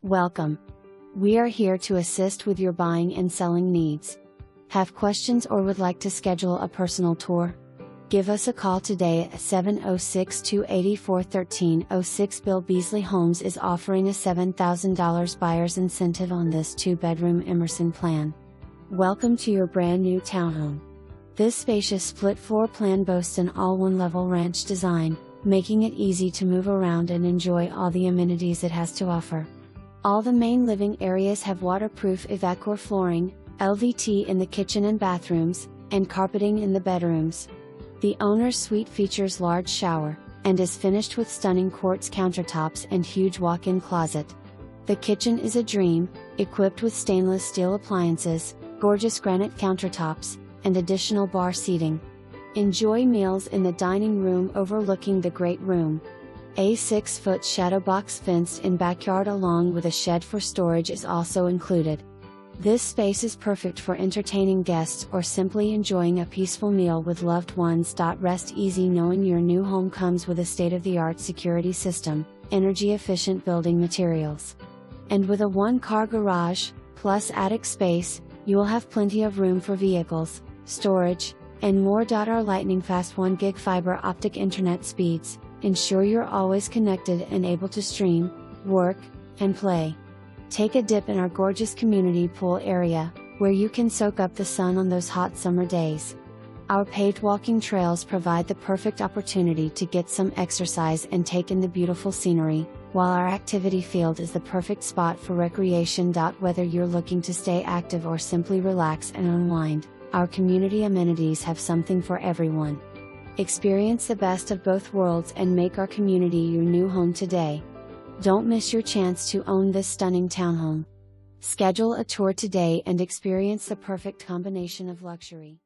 Welcome. We are here to assist with your buying and selling needs. Have questions or would like to schedule a personal tour? Give us a call today at 706-284-1306. Beazley Homes is offering a $7,000 buyer's incentive on this 2-bedroom Emerson plan. Welcome to your brand new townhome. This spacious split floor plan boasts an all-one level ranch design, making it easy to move around and enjoy all the amenities it has to offer. All the main living areas have waterproof Evacore flooring, LVT in the kitchen and bathrooms, and carpeting in the bedrooms. The owner's suite features large shower, and is finished with stunning quartz countertops and huge walk-in closet. The kitchen is a dream, equipped with stainless steel appliances, gorgeous granite countertops, and additional bar seating. Enjoy meals in the dining room overlooking the great room. A 6-foot shadowbox fenced-in backyard along with a shed for storage is also included. This space is perfect for entertaining guests or simply enjoying a peaceful meal with loved ones. Rest easy knowing your new home comes with a state-of-the-art security system, energy-efficient building materials. And with a one-car garage, plus attic space, you will have plenty of room for vehicles, storage, and more. Our lightning-fast 1 gig fiber optic internet speeds ensure you're always connected and able to stream, work, and play. Take a dip in our gorgeous community pool area, where you can soak up the sun on those hot summer days. Our paved walking trails provide the perfect opportunity to get some exercise and take in the beautiful scenery, while our activity field is the perfect spot for recreation. Whether you're looking to stay active or simply relax and unwind, our community amenities have something for everyone. Experience the best of both worlds and make our community your new home today. Don't miss your chance to own this stunning townhome. Schedule a tour today and experience the perfect combination of luxury.